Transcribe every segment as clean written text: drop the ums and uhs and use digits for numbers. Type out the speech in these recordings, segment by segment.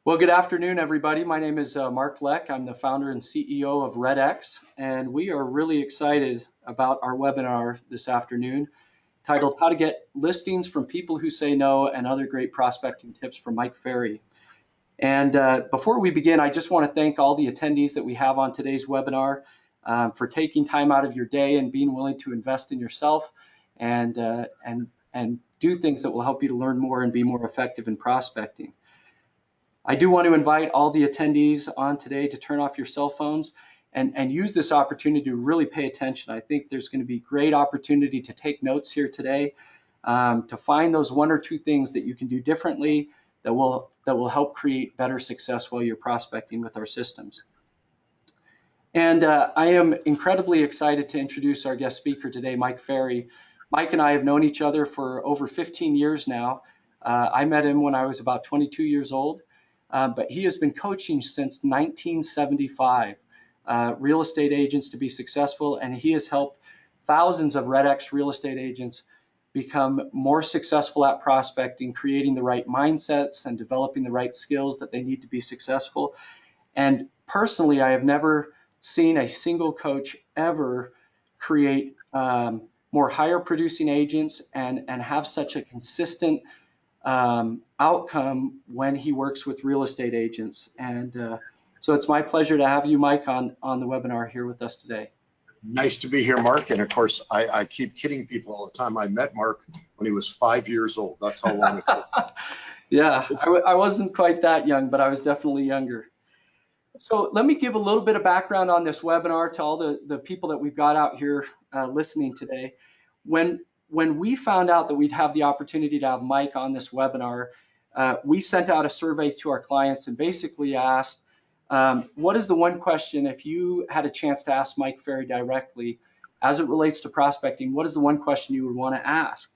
Well, good afternoon, everybody. My name is Mark Leck. I'm the founder and CEO of REDX, and we are really excited about our webinar this afternoon titled How to Get Listings from People Who Say No and Other Great Prospecting Tips from Mike Ferry. And before we begin, I just want to thank all the attendees that we have on today's webinar for taking time out of your day and being willing to invest in yourself and do things that will help you to learn more and be more effective in prospecting. I do want to invite all the attendees on today to turn off your cell phones and use this opportunity to really pay attention. I think there's going to be great opportunity to take notes here today, to find those one or two things that you can do differently that will help create better success while you're prospecting with our systems. And I am incredibly excited to introduce our guest speaker today, Mike Ferry. Mike and I have known each other for over 15 years now. I met him when I was about 22 years old. But he has been coaching since 1975 real estate agents to be successful, and he has helped thousands of REDX real estate agents become more successful at prospecting, creating the right mindsets and developing the right skills that they need to be successful. And personally, I have never seen a single coach ever create more higher producing agents and have such a consistent outcome when he works with real estate agents. And so it's my pleasure to have you, Mike, on the webinar here with us today. Nice to be here, Mark. And of course, I keep kidding people all the time. I met Mark when he was 5 years old. That's how long ago. Yeah, I wasn't quite that young, but I was definitely younger. So let me give a little bit of background on this webinar to all the people that we've got out here listening today. When we found out that we'd have the opportunity to have Mike on this webinar, we sent out a survey to our clients and basically asked, what is the one question, if you had a chance to ask Mike Ferry directly, as it relates to prospecting, what is the one question you would want to ask?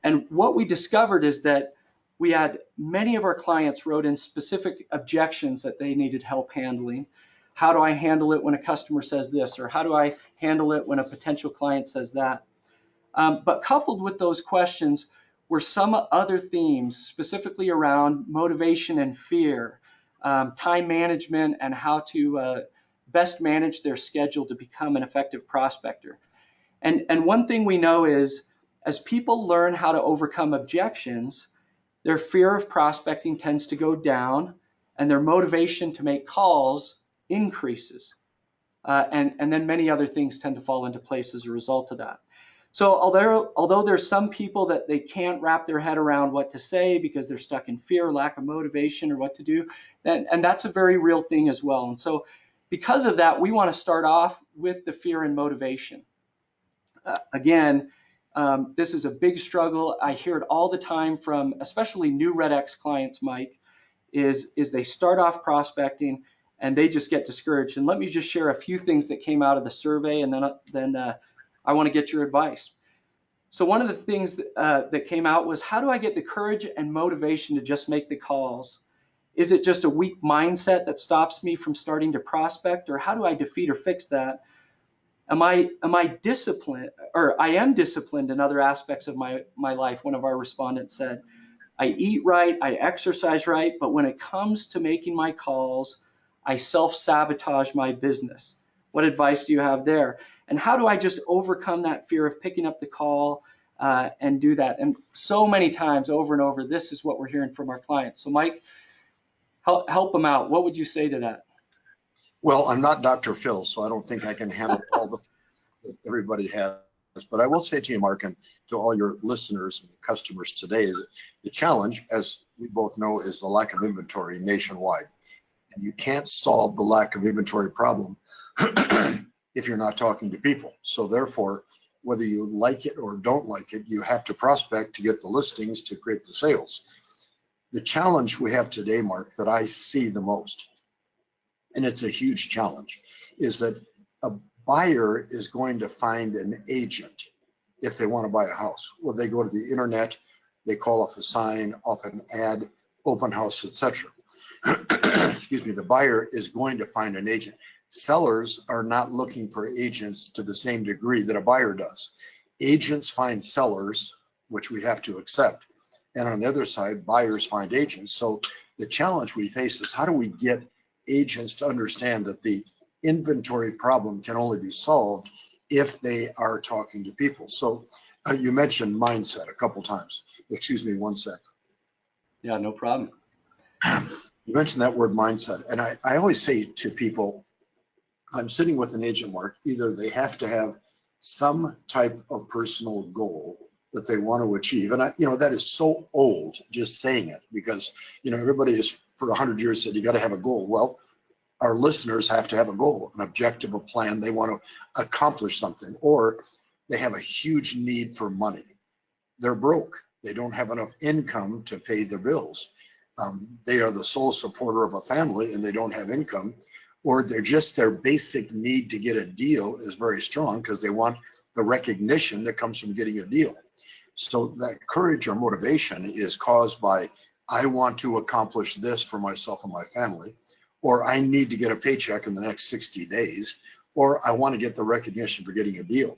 And what we discovered is that we had many of our clients wrote in specific objections that they needed help handling. How do I handle it when a customer says this? Or how do I handle it when a potential client says that? But coupled with those questions were some other themes, specifically around motivation and fear, time management, and how to best manage their schedule to become an effective prospector. And one thing we know is, as people learn how to overcome objections, their fear of prospecting tends to go down, and their motivation to make calls increases. And then many other things tend to fall into place as a result of that. So although there's some people that they can't wrap their head around what to say because they're stuck in fear, lack of motivation, or what to do, and that's a very real thing as well. And so because of that, we want to start off with the fear and motivation. Again, this is a big struggle. I hear it all the time from especially new REDX clients, Mike, is they start off prospecting and they just get discouraged. And let me just share a few things that came out of the survey, and then I want to get your advice. So one of the things that came out was, how do I get the courage and motivation to just make the calls? Is it just a weak mindset that stops me from starting to prospect, or how do I defeat or fix that? Am I disciplined, or I am disciplined in other aspects of my life? One of our respondents said, I eat right, I exercise right, but when it comes to making my calls, I self-sabotage my business. What advice do you have there? And how do I just overcome that fear of picking up the call and do that? And so many times over and over, this is what we're hearing from our clients. So Mike, help them out. What would you say to that? Well, I'm not Dr. Phil, so I don't think I can handle all the that everybody has. But I will say to you, Mark, and to all your listeners and customers today, that the challenge, as we both know, is the lack of inventory nationwide. And you can't solve the lack of inventory problem if you're not talking to people. So therefore, whether you like it or don't like it, you have to prospect to get the listings to create the sales. The challenge we have today, Mark, that I see the most, and it's a huge challenge, is that a buyer is going to find an agent if they want to buy a house. Well, they go to the internet, they call off a sign, off an ad, open house, etc. Excuse me, the buyer is going to find an agent. Sellers are not looking for agents to the same degree that a buyer does. Agents find sellers, which we have to accept. And on the other side, buyers find agents. So The challenge we face is how do we get agents to understand that the inventory problem can only be solved if they are talking to people. So you mentioned mindset a couple times. Excuse me, one sec. Yeah, no problem. You mentioned that word mindset. And I always say to people, I'm sitting with an agent, Mark, either they have to have some type of personal goal that they want to achieve. And that is so old just saying it, because, everybody has for 100 years said you got to have a goal. Well, our listeners have to have a goal, an objective, a plan. They want to accomplish something, or they have a huge need for money. They're broke. They don't have enough income to pay their bills. They are the sole supporter of a family and they don't have income, or their basic need to get a deal is very strong because they want the recognition that comes from getting a deal. So that courage or motivation is caused by, I want to accomplish this for myself and my family, or I need to get a paycheck in the next 60 days, or I want to get the recognition for getting a deal.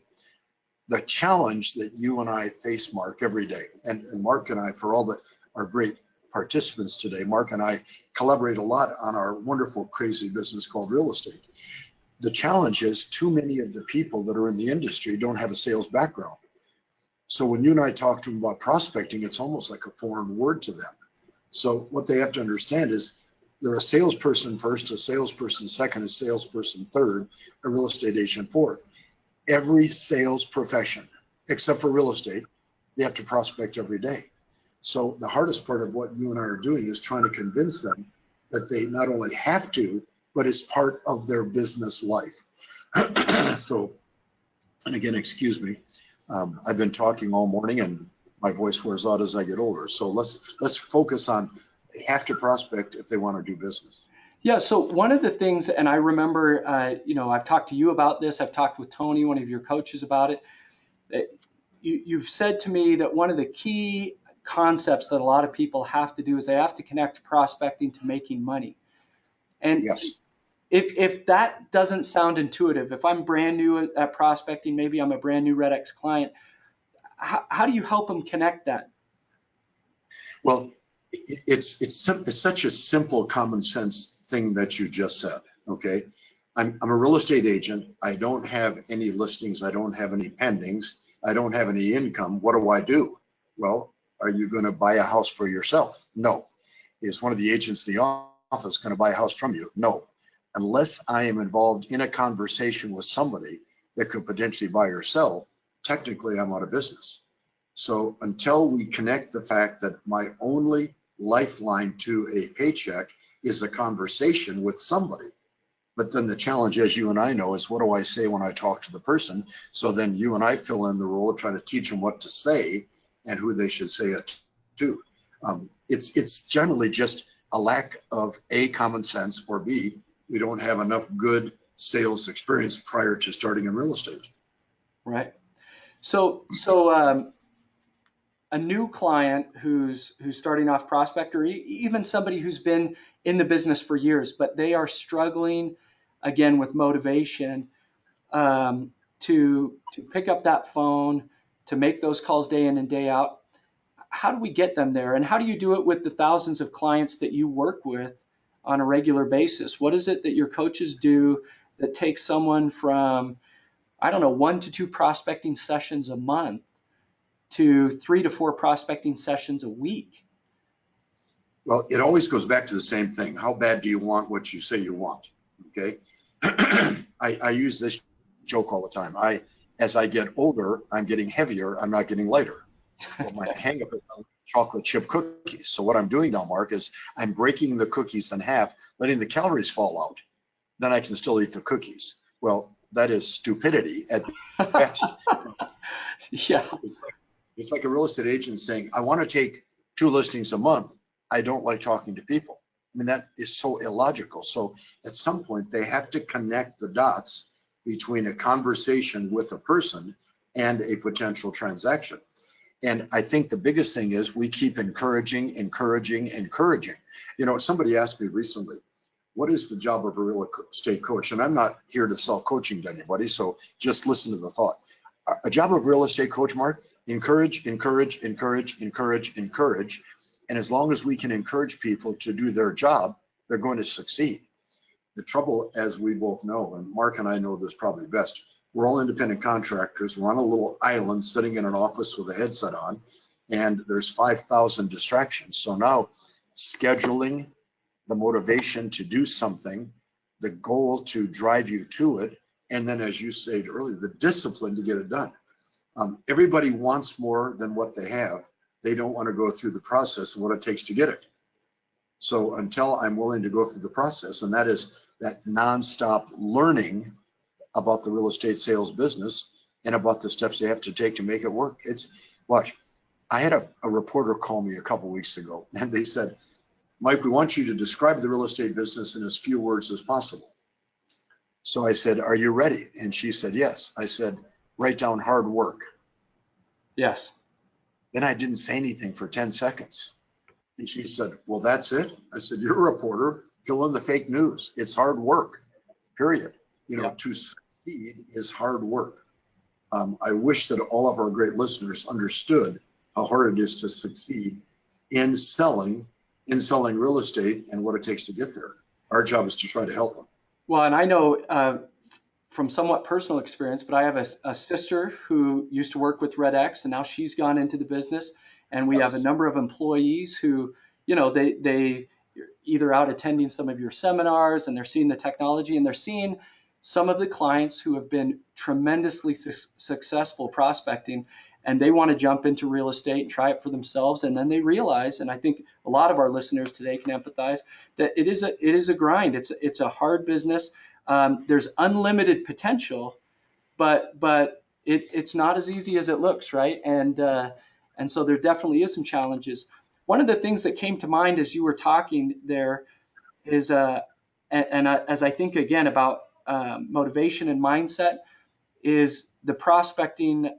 The challenge that you and I face, Mark, every day, and Mark and I, for all our great participants today, Mark and I collaborate a lot on our wonderful, crazy business called real estate. The challenge is too many of the people that are in the industry don't have a sales background. So when you and I talk to them about prospecting, it's almost like a foreign word to them. So what they have to understand is they're a salesperson first, a salesperson second, a salesperson third, a real estate agent fourth. Every sales profession, except for real estate, they have to prospect every day. So the hardest part of what you and I are doing is trying to convince them that they not only have to, but it's part of their business life. So, and again, excuse me, I've been talking all morning and my voice wears out as I get older. So let's focus on, they have to prospect if they want to do business. Yeah, so one of the things, and I remember, I've talked to you about this, I've talked with Tony, one of your coaches, about it. You've said to me that one of the key concepts that a lot of people have to do is they have to connect prospecting to making money. And yes, if that doesn't sound intuitive, if I'm brand new at prospecting, maybe I'm a brand new REDX client, how do you help them connect that? Well, it's such a simple, common sense thing that you just said. Okay, I'm a real estate agent. I don't have any listings. I don't have any pendings. I don't have any income. What do? Well, are you going to buy a house for yourself? No. Is one of the agents in the office going to buy a house from you? No. Unless I am involved in a conversation with somebody that could potentially buy or sell, technically I'm out of business. So until we connect the fact that my only lifeline to a paycheck is a conversation with somebody, but then the challenge, as you and I know, is what do I say when I talk to the person? So then you and I fill in the role of trying to teach them what to say and who they should say it to. It's generally just a lack of A, common sense, or B, we don't have enough good sales experience prior to starting in real estate. Right. So a new client who's starting off prospect, or even somebody who's been in the business for years, but they are struggling again with motivation to pick up that phone, to make those calls day in and day out. How do we get them there? And how do you do it with the thousands of clients that you work with on a regular basis? What is it that your coaches do that takes someone from, I don't know, 1 to 2 prospecting sessions a month to 3 to 4 prospecting sessions a week? Well, it always goes back to the same thing. How bad do you want what you say you want? Okay. I use this joke all the time. As I get older, I'm getting heavier. I'm not getting lighter. Well, my hang up is chocolate chip cookies. So what I'm doing now, Mark, is I'm breaking the cookies in half, letting the calories fall out. Then I can still eat the cookies. Well, that is stupidity at best. Yeah. It's like a real estate agent saying, I want to take 2 listings a month. I don't like talking to people. I mean, that is so illogical. So at some point, they have to connect the dots between a conversation with a person and a potential transaction. And I think the biggest thing is we keep encouraging. Somebody asked me recently, what is the job of a real estate coach? And I'm not here to sell coaching to anybody, so just listen to the thought. A job of real estate coach, Mark, encourage, And as long as we can encourage people to do their job, they're going to succeed. The trouble, as we both know, and Mark and I know this probably best, we're all independent contractors. We're on a little island sitting in an office with a headset on, and there's 5,000 distractions. So now scheduling, the motivation to do something, the goal to drive you to it, and then, as you said earlier, the discipline to get it done. Everybody wants more than what they have. They don't want to go through the process of what it takes to get it. So until I'm willing to go through the process, and that is that nonstop learning about the real estate sales business and about the steps they have to take to make it work. Watch, I had a reporter call me a couple weeks ago, and they said, Mike, we want you to describe the real estate business in as few words as possible. So I said, are you ready? And she said, yes. I said, write down hard work. Yes. Then I didn't say anything for 10 seconds. And she said, well, that's it. I said, you're a reporter, fill in the fake news. It's hard work, period. To succeed is hard work. I wish that all of our great listeners understood how hard it is to succeed in selling real estate and what it takes to get there. Our job is to try to help them. Well, and I know from somewhat personal experience, but I have a sister who used to work with REDX, and now she's gone into the business. And we have a number of employees who, they either out attending some of your seminars, and they're seeing the technology, and they're seeing some of the clients who have been tremendously successful prospecting, and they want to jump into real estate and try it for themselves. And then they realize, and I think a lot of our listeners today can empathize, that it is a grind. It's a hard business. There's unlimited potential, but it's not as easy as it looks, right? And so there definitely is some challenges. One of the things that came to mind as you were talking there is, as I think again about motivation and mindset, is the prospecting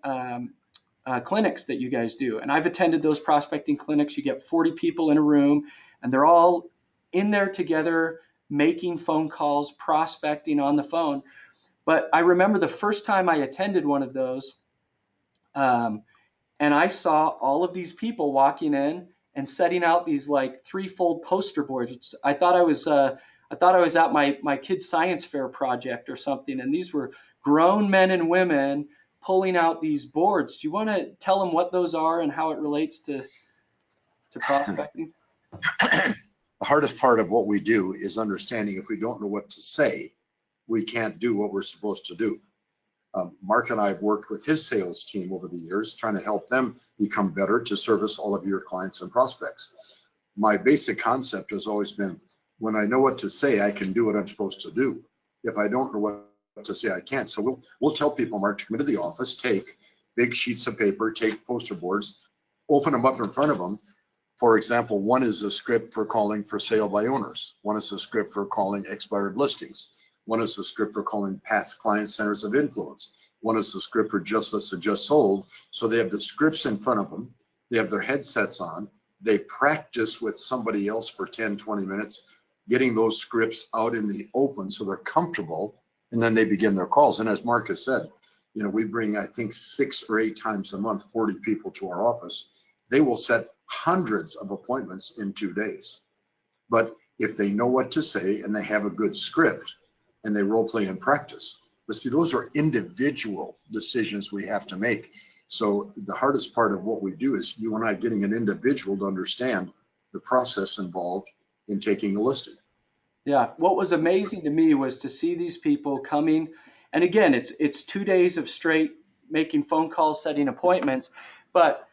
clinics that you guys do. And I've attended those prospecting clinics. You get 40 people in a room, and they're all in there together, making phone calls, prospecting on the phone. But I remember the first time I attended one of those, and I saw all of these people walking in and setting out these like threefold poster boards. I thought I was at my kid's science fair project or something, and these were grown men and women pulling out these boards. Do you want to tell them what those are and how it relates to prospecting? The hardest part of what we do is understanding if we don't know what to say, we can't do what we're supposed to do. Mark and I have worked with his sales team over the years, trying to help them become better to service all of your clients and prospects. My basic concept has always been, when I know what to say, I can do what I'm supposed to do. If I don't know what to say, I can't. So we'll tell people, Mark, to come into the office, take big sheets of paper, take poster boards, open them up in front of them. For example, one is a script for calling for sale by owners. One is a script for calling expired listings. One is a script for calling past client centers of influence. One is a script for just listed, just sold. So they have the scripts in front of them. They have their headsets on. They practice with somebody else for 10, 20 minutes, getting those scripts out in the open so they're comfortable, and then they begin their calls. And as Mark has said, we bring, I think, 6 or 8 times a month, 40 people to our office. They will set hundreds of appointments in 2 days. But if they know what to say and they have a good script and they role play and practice. But see, those are individual decisions we have to make. So the hardest part of what we do is you and I getting an individual to understand the process involved in taking a listing. Yeah, what was amazing to me was to see these people coming, and again, it's 2 days of straight making phone calls, setting appointments, but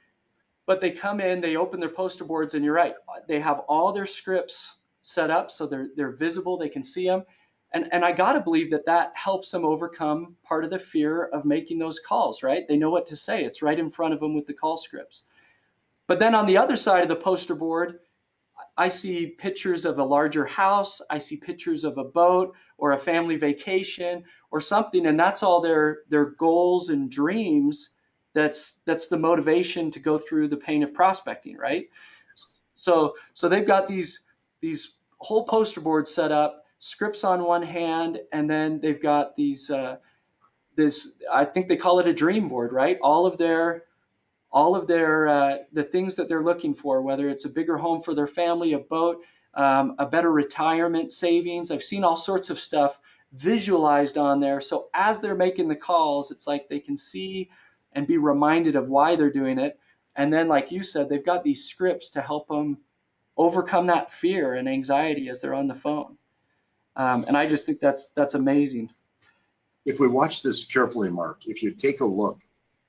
they come in, they open their poster boards, and you're right, they have all their scripts set up so they're visible, they can see them, and I got to believe that helps them overcome part of the fear of making those calls, right? They know what to say. It's right in front of them with the call scripts. But then on the other side of the poster board, I see pictures of a larger house, I see pictures of a boat or a family vacation or something, and that's all their goals and dreams. That's the motivation to go through the pain of prospecting, right? So they've got these whole poster boards set up, scripts on one hand, and then they've got these I think they call it a dream board, right? All of their all of their the things that they're looking for, whether it's a bigger home for their family, a boat, a better retirement savings. I've seen all sorts of stuff visualized on there. So as they're making the calls, it's like they can see and be reminded of why they're doing it. And then, like you said, they've got these scripts to help them overcome that fear and anxiety as they're on the phone. And I just think that's amazing. If we watch this carefully, Mark, if you take a look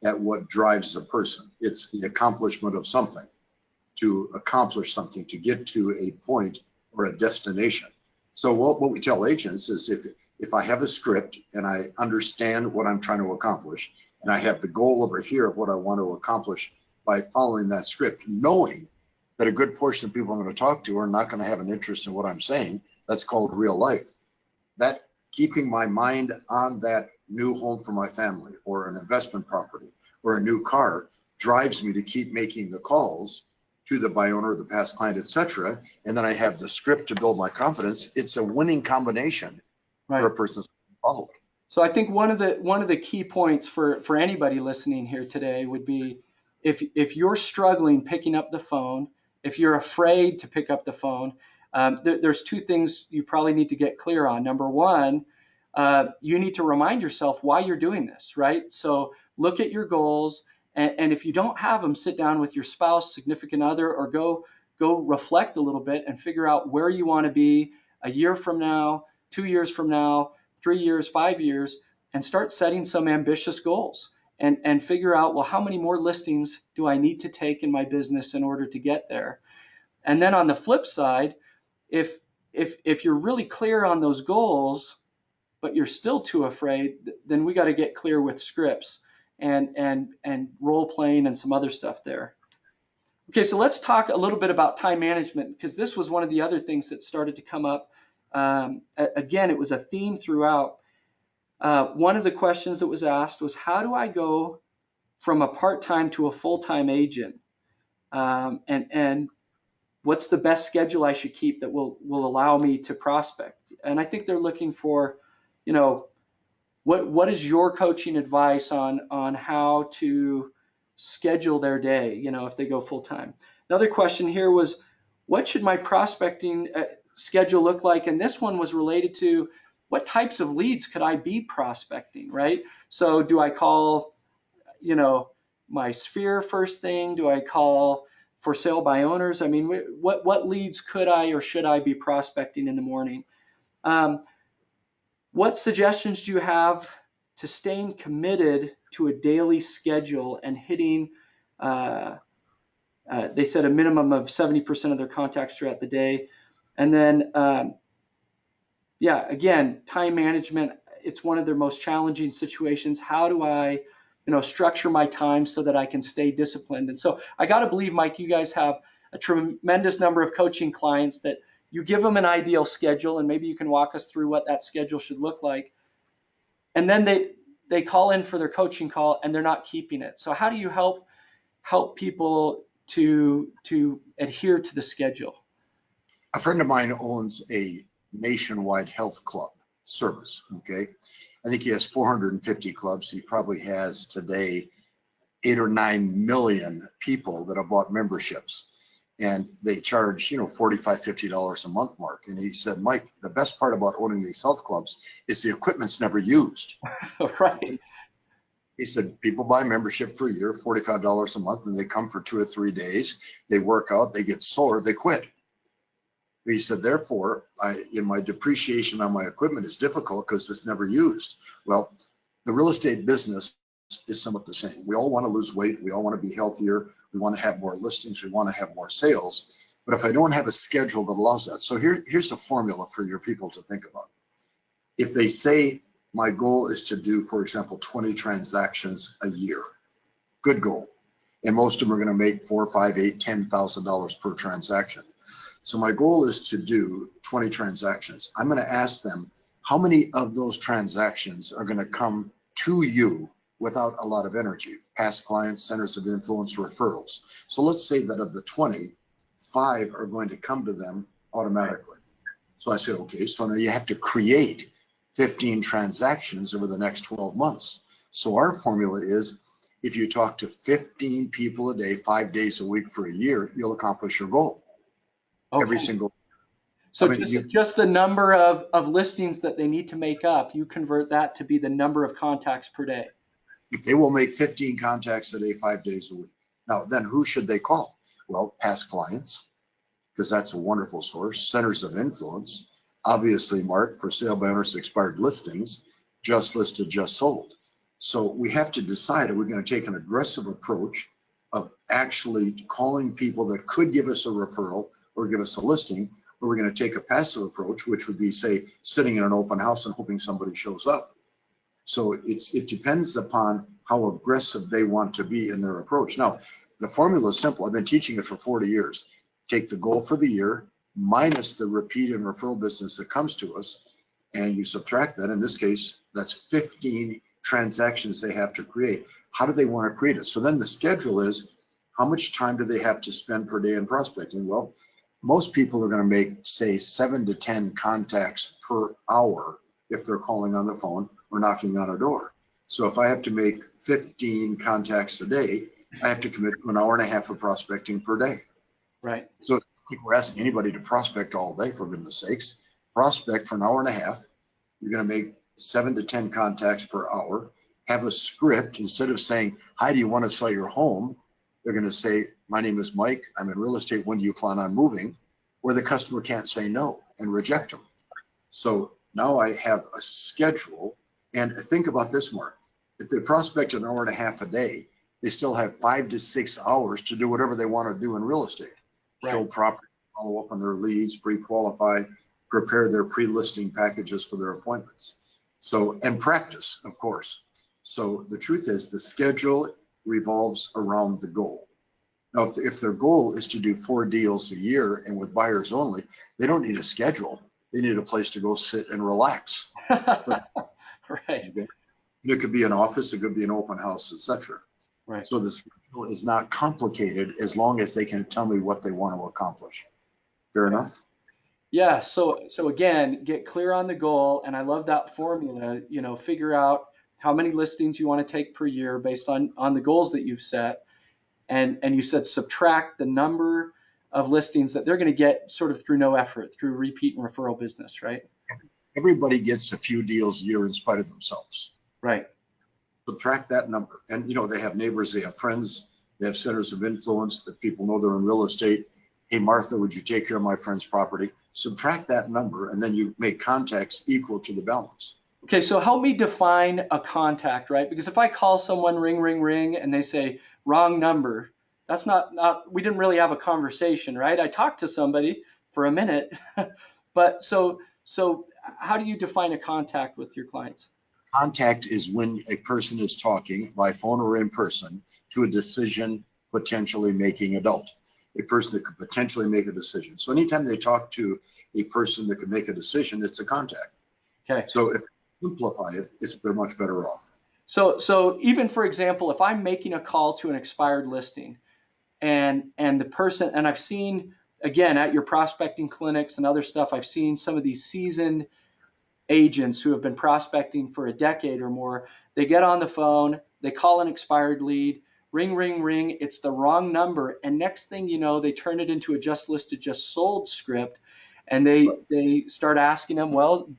at what drives a person, it's the accomplishment of something, to accomplish something, to get to a point or a destination. So what we tell agents is if I have a script and I understand what I'm trying to accomplish, and I have the goal over here of what I want to accomplish by following that script, knowing that a good portion of people I'm going to talk to are not going to have an interest in what I'm saying, that's called real life. That keeping my mind on that new home for my family or an investment property or a new car drives me to keep making the calls to the buy owner, the past client, etc. And then I have the script to build my confidence. It's a winning combination for a person to follow it. So I think one of the key points for anybody listening here today would be if you're struggling picking up the phone, if you're afraid to pick up the phone, there's two things you probably need to get clear on. Number one, you need to remind yourself why you're doing this, right? So look at your goals, and if you don't have them, sit down with your spouse, significant other, or go reflect a little bit and figure out where you want to be a year from now, 2 years from now, 3 years, 5 years, and start setting some ambitious goals and figure out, well, how many more listings do I need to take in my business in order to get there? And then on the flip side, if you're really clear on those goals, but you're still too afraid, then we got to get clear with scripts and role playing and some other stuff there. Okay, so let's talk a little bit about time management, because this was one of the other things that started to come up. Again, it was a theme throughout. One of the questions that was asked was, how do I go from a part-time to a full-time agent? And what's the best schedule I should keep that will allow me to prospect? And I think they're looking for, what is your coaching advice on how to schedule their day, if they go full-time? Another question here was, what should my prospecting schedule look like? And this one was related to, what types of leads could I be prospecting, right? So do I call, my sphere first thing? Do I call for sale by owners? I mean, what leads could I or should I be prospecting in the morning? What suggestions do you have to staying committed to a daily schedule and hitting, they said, a minimum of 70% of their contacts throughout the day? And then, again, time management, it's one of their most challenging situations. How do I, structure my time so that I can stay disciplined? And so I got to believe, Mike, you guys have a tremendous number of coaching clients that you give them an ideal schedule, and maybe you can walk us through what that schedule should look like. And then they call in for their coaching call and they're not keeping it. So how do you help people to adhere to the schedule? A friend of mine owns a nationwide health club service, okay? I think he has 450 clubs. He probably has today 8 or 9 million people that have bought memberships. And they charge, $45, $50 a month, Mark. And he said, Mike, the best part about owning these health clubs is the equipment's never used. Right. He said, people buy membership for a year, $45 a month, and they come for 2 or 3 days. They work out, they get sore, they quit. He said, therefore, my depreciation on my equipment is difficult because it's never used. Well, the real estate business is somewhat the same. We all want to lose weight. We all want to be healthier. We want to have more listings. We want to have more sales. But if I don't have a schedule that allows that, so here's a formula for your people to think about. If they say my goal is to do, for example, 20 transactions a year, good goal. And most of them are going to make $4, $5, $8, $10,000 per transaction. So my goal is to do 20 transactions. I'm going to ask them, how many of those transactions are going to come to you without a lot of energy? Past clients, centers of influence, referrals. So let's say that of the 20, 5 are going to come to them automatically. So I said, okay, so now you have to create 15 transactions over the next 12 months. So our formula is, If you talk to 15 people a day, 5 days a week for a year, you'll accomplish your goal. Every Okay. single. So I mean, just the number of listings that they need to make up, you convert that to be the number of contacts per day. if they will make 15 contacts a day, 5 days a week. Now, then who should they call? Well, past clients, because that's a wonderful source. Centers of influence, obviously, Mark, for sale by owners, expired listings, just listed, just sold. So we have to decide, are we going to take an aggressive approach of actually calling people that could give us a referral or give us a listing, or we're going to take a passive approach, which would be, say, sitting in an open house and hoping somebody shows up. So it depends upon how aggressive they want to be in their approach. Now, the formula is simple. I've been teaching it for 40 years. Take the goal for the year minus the repeat and referral business that comes to us, and you subtract that. In this case, that's 15 transactions they have to create. How do they want to create it? So then the schedule is, how much time do they have to spend per day in prospecting? Well, most people are going to make, say, 7 to 10 contacts per hour if they're calling on the phone or knocking on a door. So if I have to make 15 contacts a day, I have to commit to an hour and a half of prospecting per day. Right. So if we're asking anybody to prospect all day, for goodness sakes, prospect for an hour and a half. You're going to make 7 to 10 contacts per hour. Have a script. Instead of saying, hi, do you want to sell your home? They're going to say, my name is Mike. I'm in real estate. When do you plan on moving? Where the customer can't say no and reject them. So now I have a schedule. And think about this, Mark. If they prospect an hour and a half a day, they still have 5 to 6 hours to do whatever they want to do in real estate. Right. Show property, follow up on their leads, pre-qualify, prepare their pre-listing packages for their appointments. So, and practice, of course. So the truth is the schedule revolves around the goal. Now, if their goal is to do 4 deals a year and with buyers only, they don't need a schedule. They need a place to go sit and relax. Right. Okay? It could be an office, it could be an open house, etc. Right. So the schedule is not complicated as long as they can tell me what they want to accomplish. Fair enough? Yeah. So again, get clear on the goal, and I love that formula. Figure out how many listings you want to take per year based on the goals that you've set, and you said subtract the number of listings that they're going to get sort of through no effort, through repeat and referral business, right? Everybody gets a few deals a year in spite of themselves. Right. Subtract that number. And they have neighbors, they have friends, they have centers of influence that people know they're in real estate. Hey, Martha, would you take care of my friend's property? Subtract that number, and then you make contacts equal to the balance. Okay, so help me define a contact, right? Because if I call someone, ring, ring, ring, and they say wrong number, that's not we didn't really have a conversation, right? I talked to somebody for a minute, but so how do you define a contact with your clients? Contact is when a person is talking by phone or in person to a decision potentially making adult, a person that could potentially make a decision. So anytime they talk to a person that could make a decision, it's a contact. Okay. So if you simplify it, they're much better off. So even for example, if I'm making a call to an expired listing and the person, and I've seen, again, at your prospecting clinics and other stuff, I've seen some of these seasoned agents who have been prospecting for a decade or more. They get on the phone, they call an expired lead, ring, ring, ring, it's the wrong number, and next thing you know, they turn it into a just listed, just sold script, and they start asking them, well,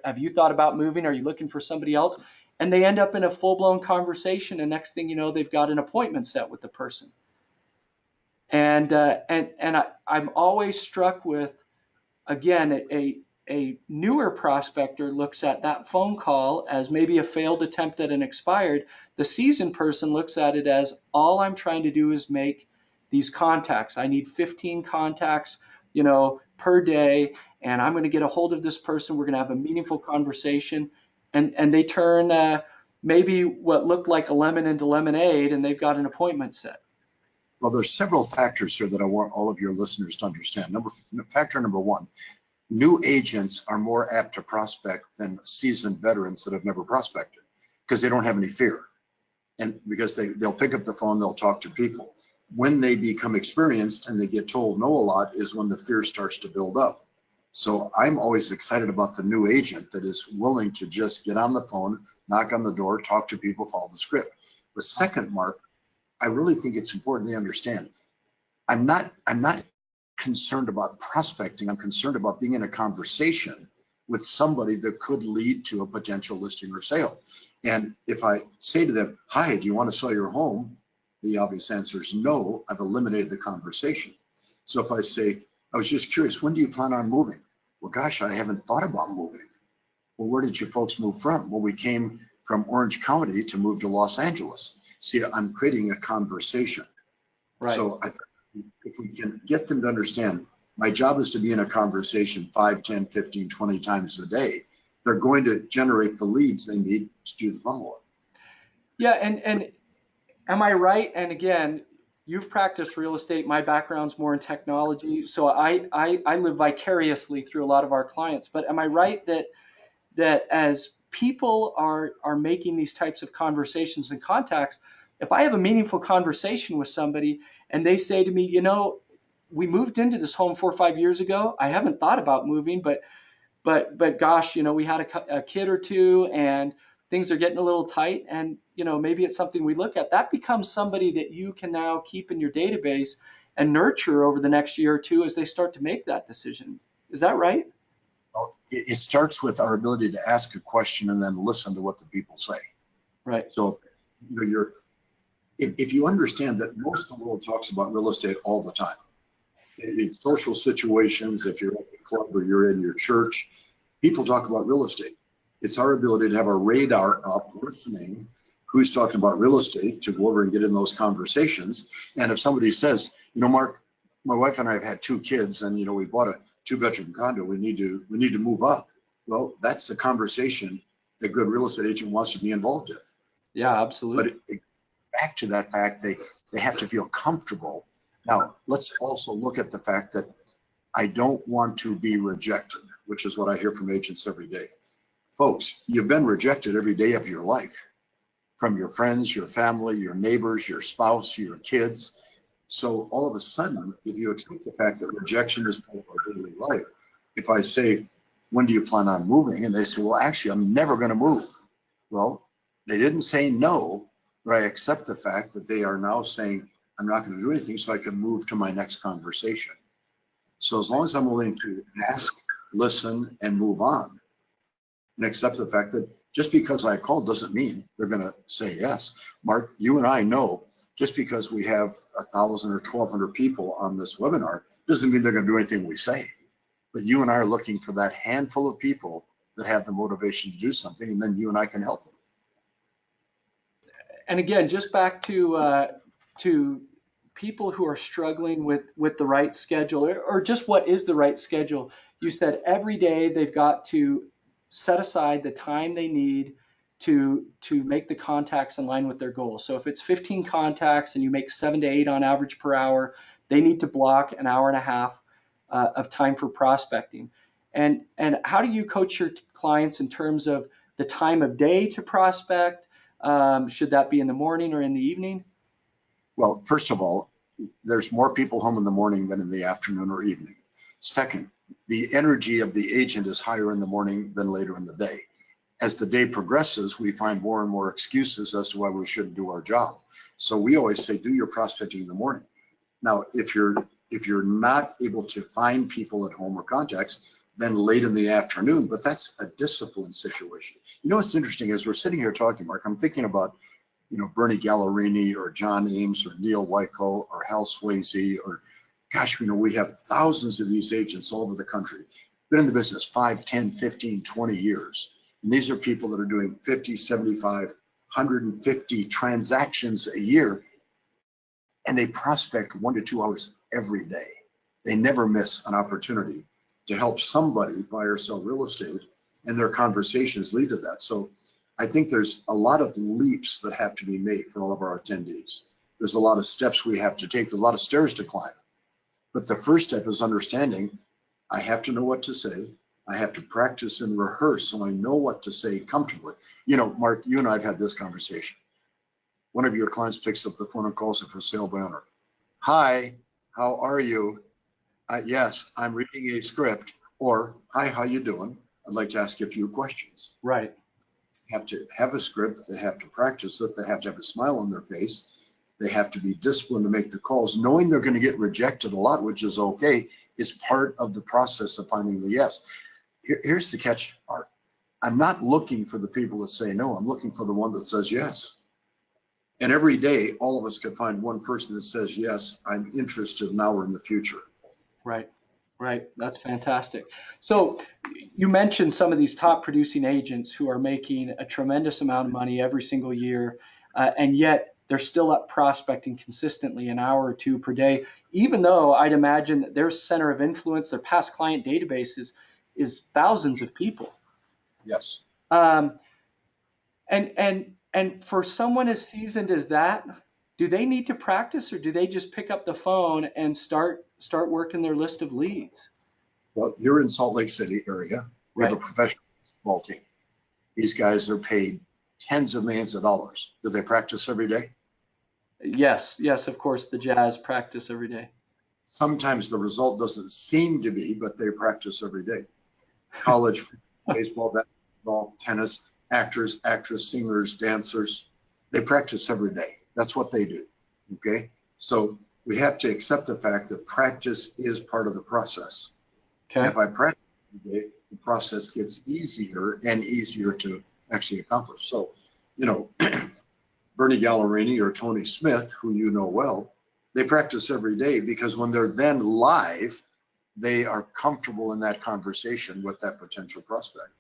have you thought about moving? Are you looking for somebody else? And they end up in a full-blown conversation, and next thing you know, they've got an appointment set with the person. And I'm always struck with, again, a newer prospector looks at that phone call as maybe a failed attempt at an expired. The seasoned person looks at it as, all I'm trying to do is make these contacts. I need 15 contacts, per day, and I'm going to get a hold of this person. We're going to have a meaningful conversation, and they turn maybe what looked like a lemon into lemonade, and they've got an appointment set. Well, there's several factors here that I want all of your listeners to understand. Factor number one, new agents are more apt to prospect than seasoned veterans that have never prospected because they don't have any fear. And because they'll pick up the phone, they'll talk to people. When they become experienced and they get told no a lot is when the fear starts to build up. So I'm always excited about the new agent that is willing to just get on the phone, knock on the door, talk to people, follow the script. The second, Mark, I really think it's important to understand. I'm not concerned about prospecting. I'm concerned about being in a conversation with somebody that could lead to a potential listing or sale. And if I say to them, hi, do you want to sell your home? The obvious answer is no. I've eliminated the conversation. So if I say, I was just curious, when do you plan on moving? Well, gosh, I haven't thought about moving. Well, where did you folks move from? Well, we came from Orange County to move to Los Angeles. See, I'm creating a conversation. Right. So I think if we can get them to understand, my job is to be in a conversation 5, 10, 15, 20 times a day, they're going to generate the leads they need to do the follow-up. Yeah, and am I right? And again, you've practiced real estate. My background's more in technology, so I live vicariously through a lot of our clients. But am I right that as people are making these types of conversations and contacts, if I have a meaningful conversation with somebody and they say to me, you know, we moved into this home 4 or 5 years ago. I haven't thought about moving, but gosh, you know, we had a kid or two and things are getting a little tight, and you know, maybe it's something we look at. That becomes somebody that you can now keep in your database and nurture over the next year or two as they start to make that decision. Is that right? Well, it starts with our ability to ask a question and then listen to what the people say. Right. So, you know, if you understand that most of the world talks about real estate all the time, in social situations, if you're at the club or you're in your church, people talk about real estate. It's our ability to have our radar up, listening who's talking about real estate, to go over and get in those conversations. And if somebody says, you know, Mark, my wife and I have had 2 kids, and you know, we bought a 2-bedroom condo, we need to move up. Well, that's the conversation a good real estate agent wants to be involved in. Yeah, But absolutely. back to that fact, they have to feel comfortable. Now, let's also look at the fact that I don't want to be rejected, which is what I hear from agents every day. Folks, you've been rejected every day of your life, from your friends, your family, your neighbors, your spouse, your kids. So all of a sudden, if you accept the fact that rejection is part of our daily life, if I say, when do you plan on moving? And they say, well, actually, I'm never going to move. Well, they didn't say no, but I accept the fact that they are now saying, I'm not going to do anything so I can move to my next conversation. So as long as I'm willing to ask, listen, and move on, and accept the fact that just because I called doesn't mean they're going to say yes. Mark, you and I know just because we have 1,000 or 1,200 people on this webinar doesn't mean they're going to do anything we say. But you and I are looking for that handful of people that have the motivation to do something, and then you and I can help them. And again, just back to people who are struggling with the right schedule, or just what is the right schedule. You said every day they've got to set aside the time they need to make the contacts in line with their goals. So if it's 15 contacts and you make 7 to 8 on average per hour, they need to block an hour and a half of time for prospecting. And how do you coach your clients in terms of the time of day to prospect? Should that be in the morning or in the evening? Well, first of all, there's more people home in the morning than in the afternoon or evening. Second, the energy of the agent is higher in the morning than later in the day. As the day progresses, we find more and more excuses as to why we shouldn't do our job. So we always say, do your prospecting in the morning. Now, if you're not able to find people at home or contacts, then late in the afternoon, but that's a discipline situation. You know, what's interesting is we're sitting here talking, Mark, I'm thinking about, you know, Bernie Gallerini or John Ames or Neil Wyko or Hal Swayze, or gosh, you know, we have thousands of these agents all over the country, been in the business 5, 10, 15, 20 years. And these are people that are doing 50, 75, 150 transactions a year, and they prospect 1 to 2 hours every day. They never miss an opportunity to help somebody buy or sell real estate, and their conversations lead to that. So I think there's a lot of leaps that have to be made for all of our attendees. There's a lot of steps we have to take. There's a lot of stairs to climb. But the first step is understanding I have to know what to say. I have to practice and rehearse so I know what to say comfortably. You know, Mark, you and I have had this conversation. One of your clients picks up the phone and calls it for sale by owner. Hi, how are you? Yes, I'm reading a script. Or, hi, how you doing? I'd like to ask you a few questions. Right. have to have a script, they have to practice it, they have to have a smile on their face, they have to be disciplined to make the calls, knowing they're going to get rejected a lot, which is okay. It's part of the process of finding the yes. Here's the catch part. I'm not looking for the people that say no, I'm looking for the one that says yes. And every day, all of us can find one person that says, yes, I'm interested now or in the future. Right, right. That's fantastic. So you mentioned some of these top producing agents who are making a tremendous amount of money every single year, and yet they're still up prospecting consistently an hour or two per day, even though I'd imagine that their center of influence, their past client database is thousands of people. Yes. Um, and for someone as seasoned as that, do they need to practice, or do they just pick up the phone and start working their list of leads? Well, you're in Salt Lake City area. We have a Right. professional ball team. These guys are paid tens of millions of dollars. Do they practice every day? Yes, yes, of course, the Jazz practice every day. Sometimes the result doesn't seem to be, but they practice every day. College, baseball, basketball, tennis, actors, actress, singers, dancers, they practice every day. That's what they do. Okay. So we have to accept the fact that practice is part of the process. And Okay. if I practice every day, the process gets easier and easier to actually accomplish. So, you know, Bernie Gallerini or Tony Smith, who you know well, they practice every day because when they're then live, they are comfortable in that conversation with that potential prospect.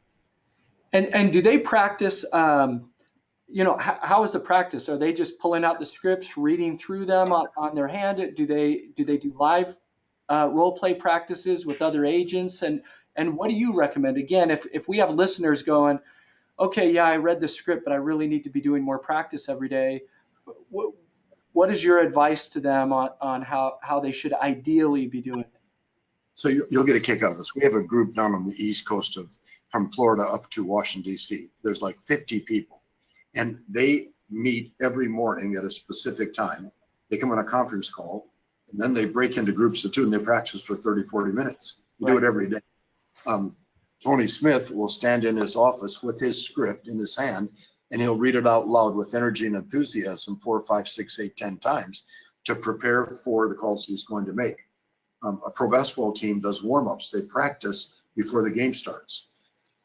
And do they practice? How is the practice? Are they just pulling out the scripts, reading through them on their hand? Do they do live role play practices with other agents? And what do you recommend? Again, if we have listeners going, okay, yeah, I read the script, but I really need to be doing more practice every day. What is your advice to them on how they should ideally be doing it? So you'll get a kick out of this. We have a group down on the East Coast from Florida up to Washington, D.C. There's like 50 people, and they meet every morning at a specific time. They come on a conference call, and then they break into groups of two, and they practice for 30, 40 minutes. They do it every day. Tony Smith will stand in his office with his script in his hand, and he'll read it out loud with energy and enthusiasm 4, 5, 6, 8, 10 times to prepare for the calls he's going to make. A pro basketball team does warm-ups. They practice before the game starts.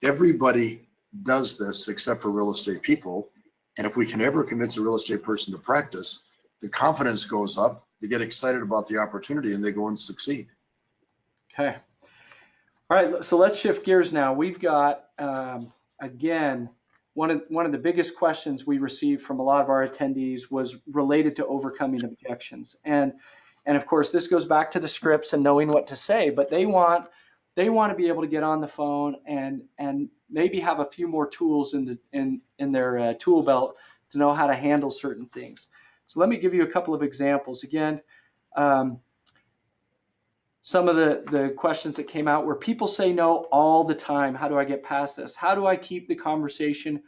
Everybody does this except for real estate people. And if we can ever convince a real estate person to practice, the confidence goes up, they get excited about the opportunity, and they go and succeed. Okay. All right, so let's shift gears now. We've got, again, one of the biggest questions we received from a lot of our attendees was related to overcoming objections. And of course, this goes back to the scripts and knowing what to say, but they want to be able to get on the phone and maybe have a few more tools in their tool belt to know how to handle certain things. So let me give you a couple of examples. Again, some of the questions that came out were people say no all the time. How do I get past this? How do I keep the conversation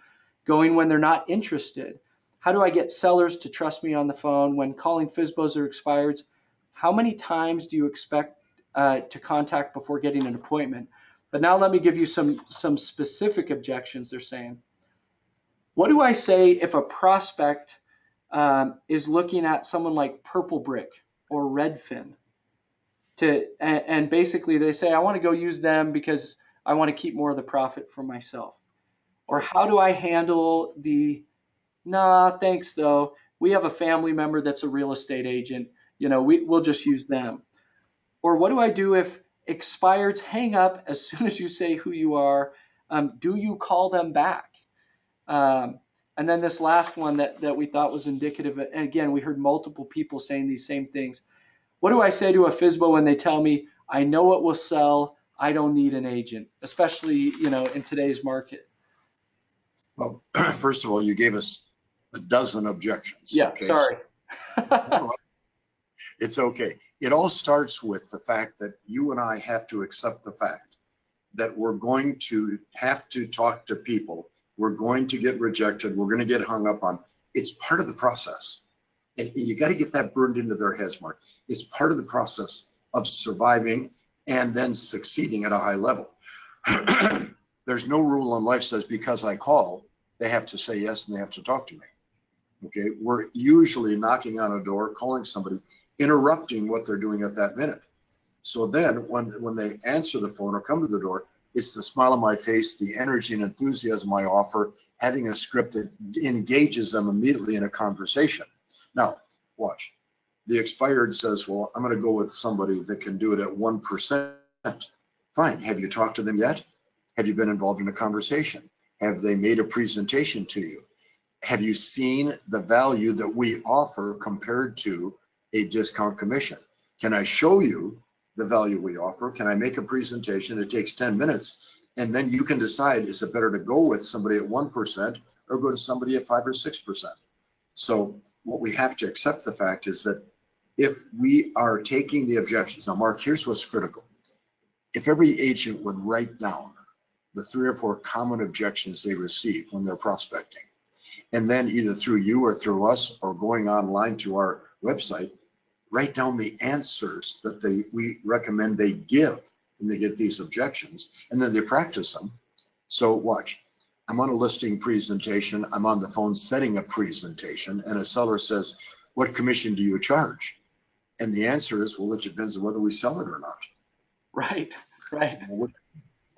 going when they're not interested? How do I get sellers to trust me on the phone when calling FSBOs or expireds? How many times do you expect to contact before getting an appointment? But now let me give you some specific objections they're saying. What do I say if a prospect is looking at someone like Purple Brick or Redfin? And basically they say, I want to go use them because I want to keep more of the profit for myself. Or how do I handle nah, thanks though. We have a family member that's a real estate agent. We'll just use them. Or what do I do if expireds hang up as soon as you say who you are? Do you call them back? And then this last one that we thought was indicative, and again, we heard multiple people saying these same things. What do I say to a FSBO when they tell me, I know it will sell, I don't need an agent, especially, in today's market? Well, first of all, you gave us a dozen objections. Yeah, Okay, sorry. so it's okay. It all starts with the fact that you and I have to accept the fact that we're going to have to talk to people. We're going to get rejected. We're going to get hung up on. It's part of the process. And you got to get that burned into their heads, Mark. It's part of the process of surviving and then succeeding at a high level. There's no rule in life says because I call, they have to say yes and they have to talk to me. Okay, we're usually knocking on a door, calling somebody, interrupting what they're doing at that minute. So then when they answer the phone or come to the door, it's the smile on my face, the energy and enthusiasm I offer, having a script that engages them immediately in a conversation. Now, watch. The expired says, well, I'm going to go with somebody that can do it at 1%. Fine. Have you talked to them yet? Have you been involved in a conversation? Have they made a presentation to you? Have you seen the value that we offer compared to a discount commission? Can I show you the value we offer? Can I make a presentation? It takes 10 minutes, and then you can decide, is it better to go with somebody at 1% or go to somebody at 5 or 6%? So what we have to accept the fact is that if we are taking the objections, now Mark, here's what's critical. If every agent would write down the 3 or 4 common objections they receive when they're prospecting, and then either through you or through us or going online to our website, write down the answers that we recommend they give when they get these objections, and then they practice them. So watch, I'm on a listing presentation, I'm on the phone setting a presentation, and a seller says, what commission do you charge? And the answer is, well, it depends on whether we sell it or not. Right, right.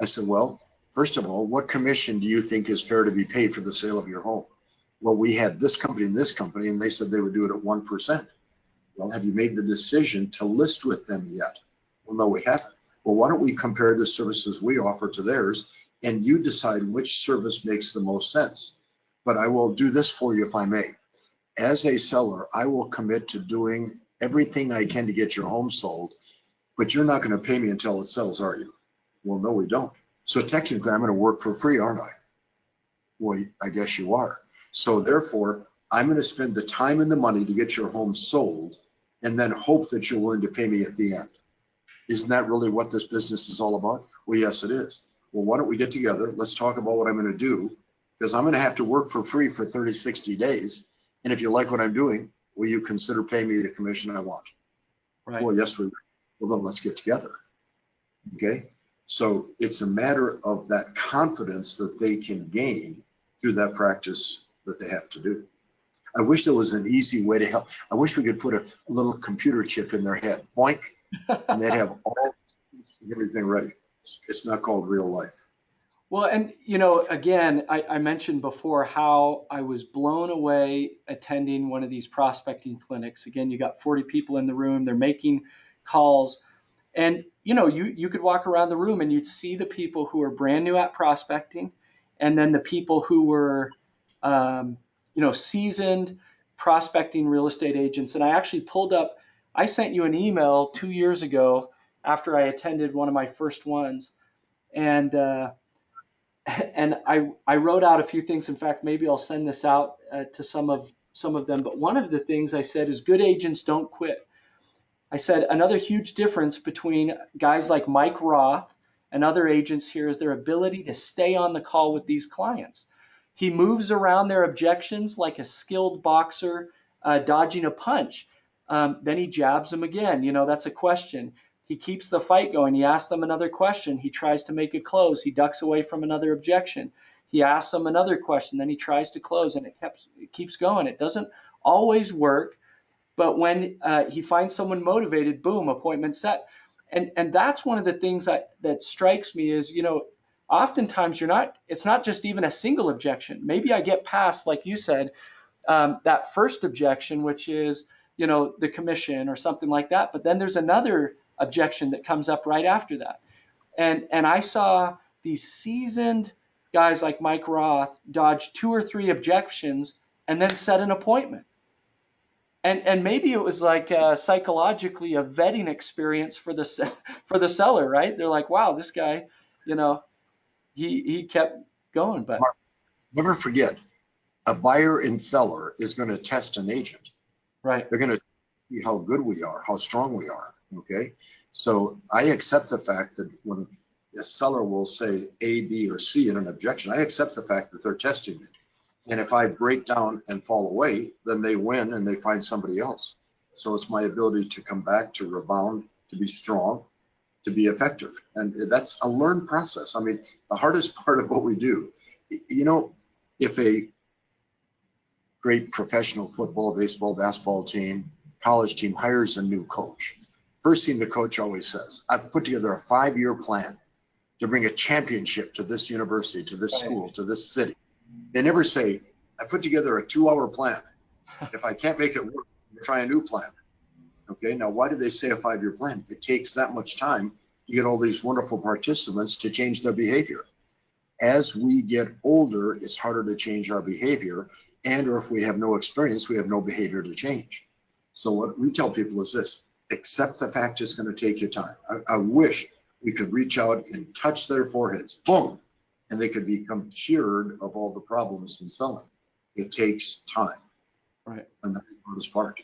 I said, well, first of all, what commission do you think is fair to be paid for the sale of your home? Well, we had this company and this company, and they said they would do it at 1%. Well, have you made the decision to list with them yet? Well, no, we haven't. Well, why don't we compare the services we offer to theirs, and you decide which service makes the most sense. But I will do this for you if I may. As a seller, I will commit to doing everything I can to get your home sold, but you're not going to pay me until it sells, are you? Well, no, we don't. So technically, I'm going to work for free, aren't I? Well, I guess you are. So therefore, I'm going to spend the time and the money to get your home sold and then hope that you're willing to pay me at the end. Isn't that really what this business is all about? Well, yes, it is. Well, why don't we get together? Let's talk about what I'm going to do, because I'm going to have to work for free for 30, 60 days. And if you like what I'm doing, will you consider paying me the commission I want? Right. Well, yes, we will. Well, then let's get together. Okay. So it's a matter of that confidence that they can gain through that practice that they have to do. I wish there was an easy way to help. I wish we could put a little computer chip in their head, boink, and they'd have everything ready. It's not called real life. Well, and again, I mentioned before how I was blown away attending one of these prospecting clinics. Again, you got 40 people in the room, they're making calls, and you could walk around the room and you'd see the people who are brand new at prospecting, and then the people who were seasoned prospecting real estate agents. And I actually I sent you an email 2 years ago after I attended one of my first ones, and I wrote out a few things. In fact, maybe I'll send this out to some of them. But one of the things I said is good agents don't quit. I said another huge difference between guys like Mike Roth and other agents here is their ability to stay on the call with these clients. He moves around their objections like a skilled boxer dodging a punch. Then he jabs them again. That's a question. He keeps the fight going. He asks them another question. He tries to make it close. He ducks away from another objection. He asks them another question. Then he tries to close, and it keeps going. It doesn't always work, but when he finds someone motivated, boom, appointment set. And that's one of the things that strikes me is, oftentimes it's not just even a single objection. Maybe I get past, like you said, that first objection, which is, the commission or something like that. But then there's another objection that comes up right after that. And I saw these seasoned guys like Mike Roth dodge 2 or 3 objections and then set an appointment. And maybe it was like psychologically a vetting experience for the seller, right? They're like, wow, this guy, he kept going. But Mark, never forget, a buyer and seller is going to test an agent. right. They're going to see how good we are, how strong we are. Okay. So I accept the fact that when a seller will say A, B, or C in an objection, I accept the fact that they're testing me. And if I break down and fall away, then they win and they find somebody else. So it's my ability to come back, to rebound, to be strong, to be effective. And that's a learned process. I mean, the hardest part of what we do, If a great professional football, baseball, basketball team, college team hires a new coach, first thing the coach always says, I've put together a 5-year plan to bring a championship to this university, to this school, to this city. They never say, I put together a 2-hour plan. If I can't make it work, we'll try a new plan. Okay, now why do they say a 5-year plan? It takes that much time to get all these wonderful participants to change their behavior. As we get older, it's harder to change our behavior, and or if we have no experience, we have no behavior to change. So what we tell people is this: accept the fact it's going to take you time. I wish we could reach out and touch their foreheads, boom, and they could become cured of all the problems in selling. It takes time. Right. And that's the hardest part.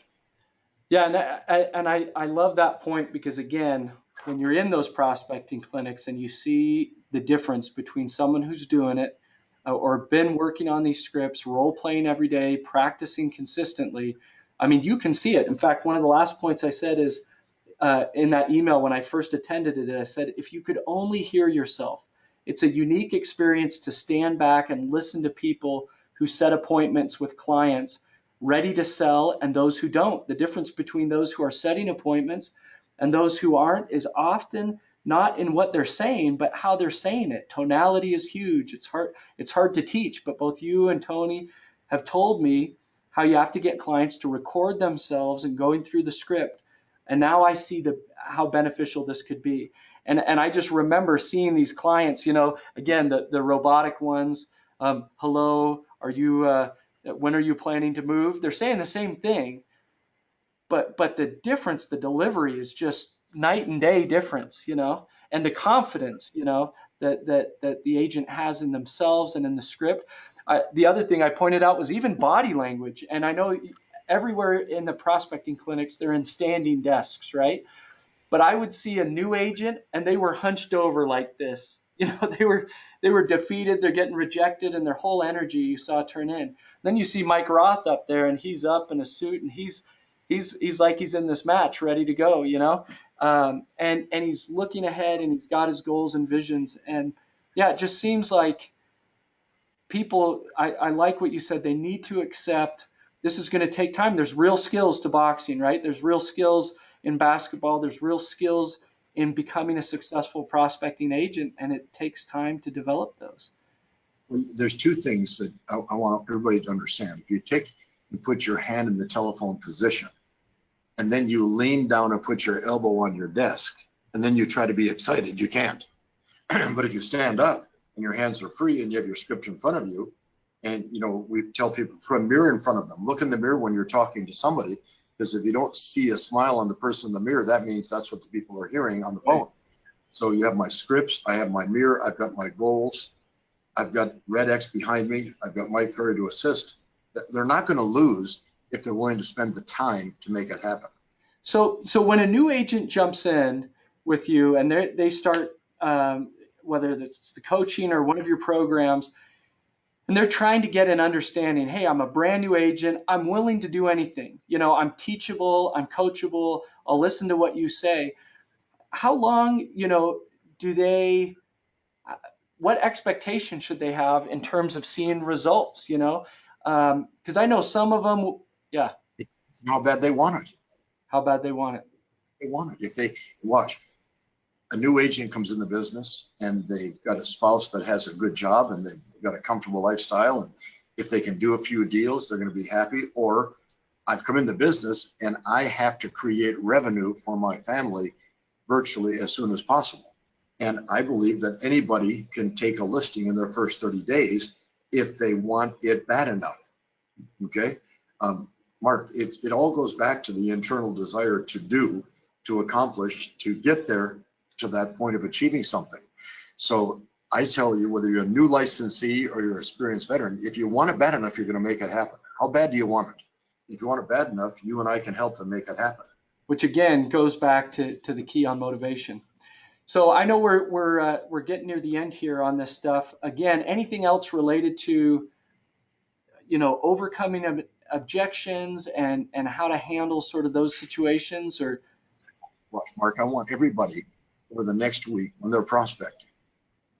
Yeah, and I love that point, because again, when you're in those prospecting clinics and you see the difference between someone who's doing it or been working on these scripts, role playing every day, practicing consistently, I mean, you can see it. In fact, one of the last points I said is in that email when I first attended it, I said, if you could only hear yourself, it's a unique experience to stand back and listen to people who set appointments with clients ready to sell and those who don't. The difference between those who are setting appointments and those who aren't is often not in what they're saying, but how they're saying it. Tonality is huge. It's hard to teach, but both you and Tony have told me how you have to get clients to record themselves and going through the script. And now I see how beneficial this could be. And I just remember seeing these clients, again, the robotic ones, hello, when are you planning to move? They're saying the same thing, but the difference, the delivery is just night and day difference, and the confidence, that the agent has in themselves and in the script. The other thing I pointed out was even body language. And I know everywhere in the prospecting clinics, they're in standing desks, right? But I would see a new agent and they were hunched over like this. They were defeated, they're getting rejected, and their whole energy you saw turn in. Then you see Mike Roth up there, and he's up in a suit, and he's like he's in this match ready to go, and he's looking ahead, and he's got his goals and visions. And yeah, it just seems like people, I like what you said, they need to accept this is going to take time. There's real skills to boxing, right? There's real skills in basketball. There's real skills in becoming a successful prospecting agent, and it takes time to develop those. Well, there's two things that I want everybody to understand. If you take and put your hand in the telephone position, and then you lean down and put your elbow on your desk, and then you try to be excited, you can't. But if you stand up and your hands are free and you have your script in front of you, and we tell people, put a mirror in front of them. Look in the mirror when you're talking to somebody, because if you don't see a smile on the person in the mirror, that means that's what the people are hearing on the phone. So you have my scripts, I have my mirror, I've got my goals, I've got REDX behind me, I've got Mike Ferry to assist. They're not going to lose if they're willing to spend the time to make it happen. So when a new agent jumps in with you and they start, whether it's the coaching or one of your programs, and they're trying to get an understanding, hey, I'm a brand new agent, I'm willing to do anything. I'm teachable, I'm coachable, I'll listen to what you say. How long, what expectation should they have in terms of seeing results, Because I know some of them, yeah. How bad they want it. How bad they want it. They want it. If they watch, a new agent comes in the business and they've got a spouse that has a good job and they've got a comfortable lifestyle, and if they can do a few deals, they're going to be happy. Or I've come in the business and I have to create revenue for my family virtually as soon as possible. And I believe that anybody can take a listing in their first 30 days if they want it bad enough. Okay. Mark, it all goes back to the internal desire to do, to accomplish, to get there to that point of achieving something. So I tell you, whether you're a new licensee or you're an experienced veteran, if you want it bad enough, you're going to make it happen. How bad do you want it? If you want it bad enough, you and I can help them make it happen. Which again goes back to the key on motivation. So I know we're getting near the end here on this stuff. Again, anything else related to overcoming objections and how to handle sort of those situations? Or watch, Mark, I want everybody over the next week when they're prospecting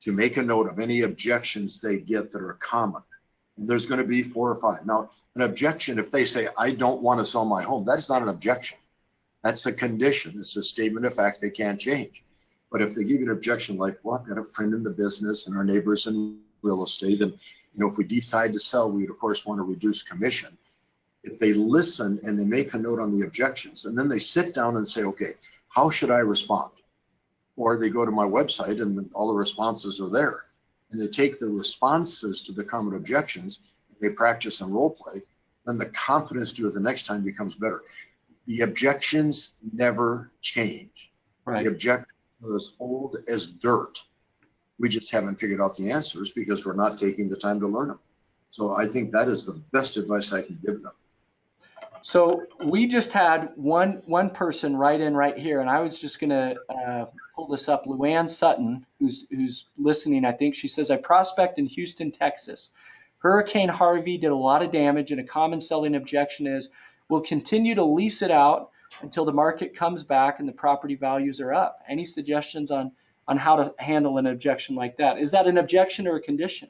to make a note of any objections they get that are common. And there's going to be 4 or 5. Now, an objection, if they say, I don't want to sell my home, that's not an objection. That's a condition. It's a statement of fact they can't change. But if they give you an objection like, well, I've got a friend in the business and our neighbors in real estate, and if we decide to sell, we'd of course want to reduce commission. If they listen and they make a note on the objections, and then they sit down and say, okay, how should I respond? Or they go to my website and all the responses are there. And they take the responses to the common objections, they practice and role play, then the confidence to do it the next time becomes better. The objections never change. Right. The objection is as old as dirt. We just haven't figured out the answers because we're not taking the time to learn them. So I think that is the best advice I can give them. So we just had one person write in right here, and I was just going to pull this up. Luann Sutton, who's listening, I think she says, I prospect in Houston, Texas. Hurricane Harvey did a lot of damage, and a common selling objection is we'll continue to lease it out until the market comes back and the property values are up. Any suggestions on how to handle an objection like that? Is that an objection or a condition?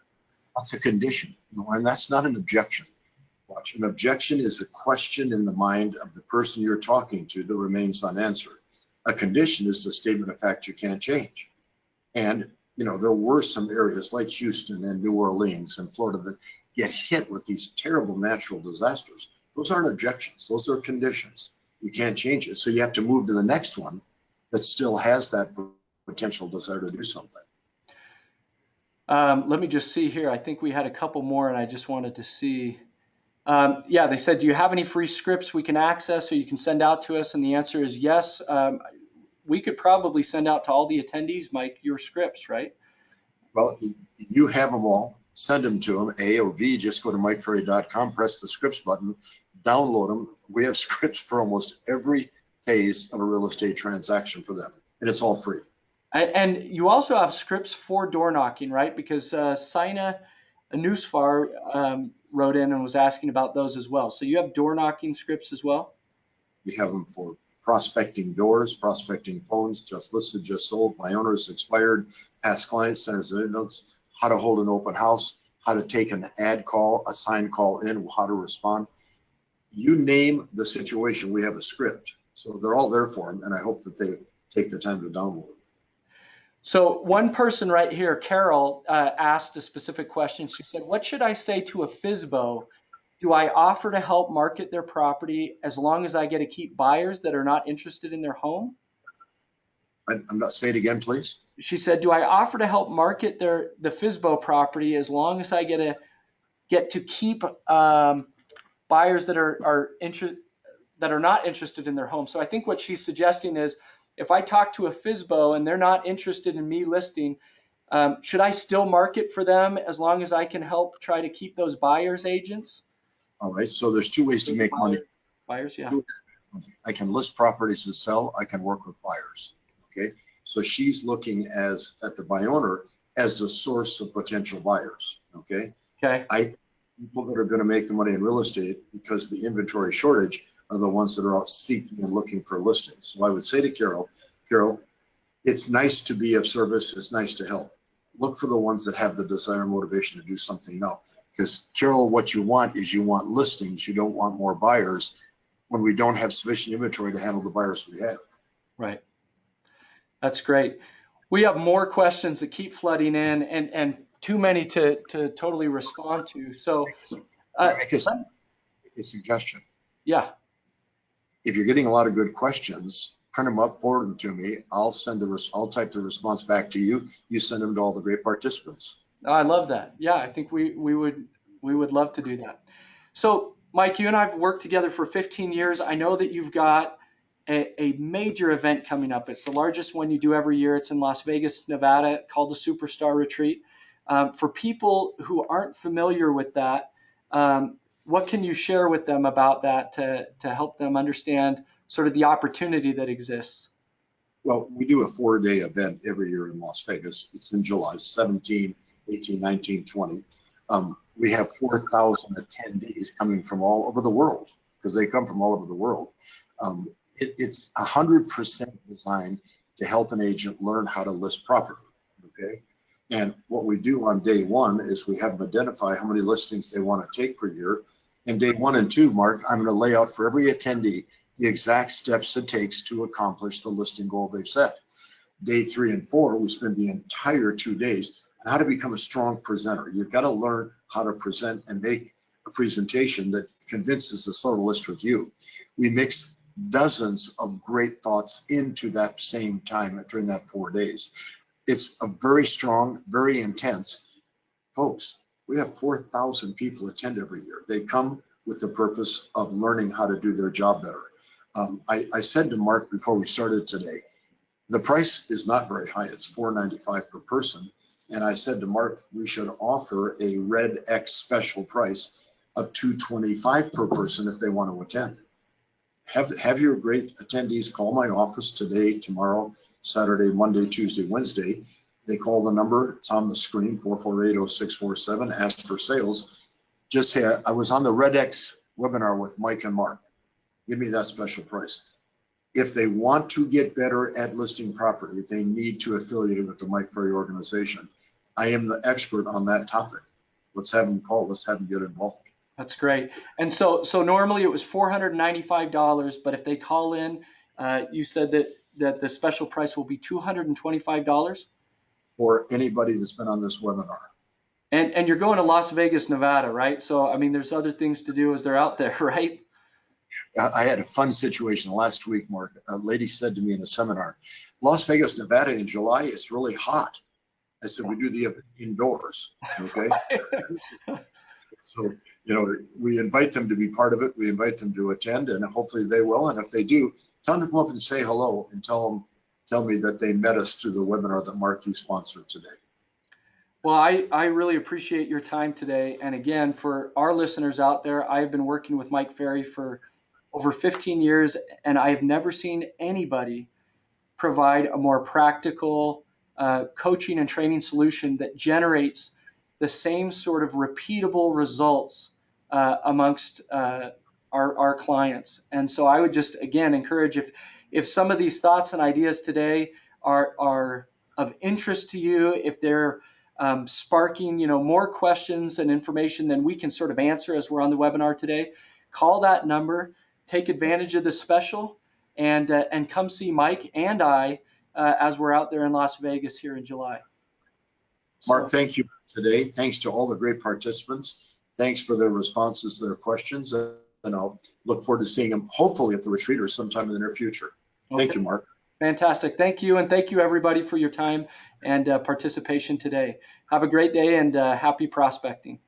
That's a condition, and that's not an objection. Watch, an objection is a question in the mind of the person you're talking to that remains unanswered. A condition is a statement of fact you can't change. And, there were some areas like Houston and New Orleans and Florida that get hit with these terrible natural disasters. Those aren't objections, those are conditions. You can't change it. So you have to move to the next one that still has that potential desire to do something. Let me just see here. I think we had a couple more, and I just wanted to see. Yeah, they said, do you have any free scripts we can access or you can send out to us? And the answer is yes. We could probably send out to all the attendees, Mike, your scripts, right? Well, you have them all. Send them to them. A or B, just go to MikeFerry.com, press the scripts button, download them. We have scripts for almost every phase of a real estate transaction for them, and it's all free. And you also have scripts for door knocking, right? Because Sina Nusfar wrote in and was asking about those as well. So you have door knocking scripts as well? We have them for prospecting doors, prospecting phones, just listed, just sold, my owner's expired, past clients, centers of notes, how to hold an open house, how to take an ad call, a signed call in, how to respond. You name the situation, we have a script. So they're all there for them, and I hope that they take the time to download it. So one person right here, Carol, asked a specific question. She said, what should I say to a FSBO? Do I offer to help market their property as long as I get to keep buyers that are not interested in their home? I'm not, say it again, please. She said, do I offer to help market the FSBO property as long as I get to keep buyers that are not interested in their home? So I think what she's suggesting is, if I talk to a FSBO and they're not interested in me listing, should I still market for them as long as I can help try to keep those buyers agents? All right, so there's 2 ways to make money. Buyers, yeah. I can list properties to sell, I can work with buyers, okay? So she's looking at the buy owner as a source of potential buyers, okay? Okay. People that are gonna make the money in real estate because the inventory shortage are the ones that are out seeking and looking for listings. So I would say to Carol, it's nice to be of service, it's nice to help. Look for the ones that have the desire and motivation to do something now. Because Carol, what you want is you want listings, you don't want more buyers when we don't have sufficient inventory to handle the buyers we have. Right. That's great. We have more questions that keep flooding in and too many to totally respond to. So make a suggestion. Yeah. If you're getting a lot of good questions, print them up, forward them to me. I'll type the response back to you. You send them to all the great participants. Oh, I love that. Yeah, I think we would love to do that. So Mike, you and I have worked together for 15 years. I know that you've got a major event coming up. It's the largest one you do every year. It's in Las Vegas, Nevada, called the Superstar Retreat. For people who aren't familiar with that, what can you share with them about that to help them understand sort of the opportunity that exists? Well, we do a 4-day event every year in Las Vegas. It's in July 17, 18, 19, 20. We have 4,000 attendees coming from all over the world because they come from all over the world. It's 100% designed to help an agent learn how to list property, okay? And what we do on day one is we have them identify how many listings they want to take per year. And day 1 and 2, Mark, I'm going to lay out for every attendee the exact steps it takes to accomplish the listing goal they've set. Day 3 and 4, we spend the entire 2 days on how to become a strong presenter. You've got to learn how to present and make a presentation that convinces the sold list with you. We mix dozens of great thoughts into that same time during that 4 days. It's a very strong, very intense. Folks, we have 4,000 people attend every year. They come with the purpose of learning how to do their job better. I said to Mark before we started today, the price is not very high. It's $4.95 per person. And I said to Mark, we should offer a REDX special price of $225 per person if they want to attend. Have your great attendees call my office today, tomorrow, Saturday, Monday, Tuesday, Wednesday. They call the number, it's on the screen, 448-0647, ask for sales. Just say, I was on the REDX webinar with Mike and Mark. Give me that special price. If they want to get better at listing property, they need to affiliate with the Mike Ferry organization. I am the expert on that topic. Let's have them call, let's have them get involved. That's great. And so normally it was $495, but if they call in, you said that the special price will be $225? For anybody that's been on this webinar. And you're going to Las Vegas, Nevada, right? So, I mean, there's other things to do as they're out there, right? I had a fun situation last week, Mark. A lady said to me in a seminar, Las Vegas, Nevada in July, it's really hot. I said, we do the event indoors, okay? So, we invite them to be part of it. We invite them to attend, and hopefully they will. And if they do, tell them to come up and say hello and tell me that they met us through the webinar that Mark, you sponsored today. Well, I really appreciate your time today. And again, for our listeners out there, I've been working with Mike Ferry for over 15 years, and I've never seen anybody provide a more practical coaching and training solution that generates the same sort of repeatable results amongst our clients. And so I would just, again, encourage, if some of these thoughts and ideas today are of interest to you, if they're sparking more questions and information than we can sort of answer as we're on the webinar today, call that number, take advantage of the special, and come see Mike and I as we're out there in Las Vegas here in July. Mark, thank you today. Thanks to all the great participants. Thanks for their responses to their questions. And I'll look forward to seeing them hopefully at the retreat or sometime in the near future. Okay. Thank you, Mark. Fantastic. Thank you. And thank you, everybody, for your time and participation today. Have a great day and happy prospecting.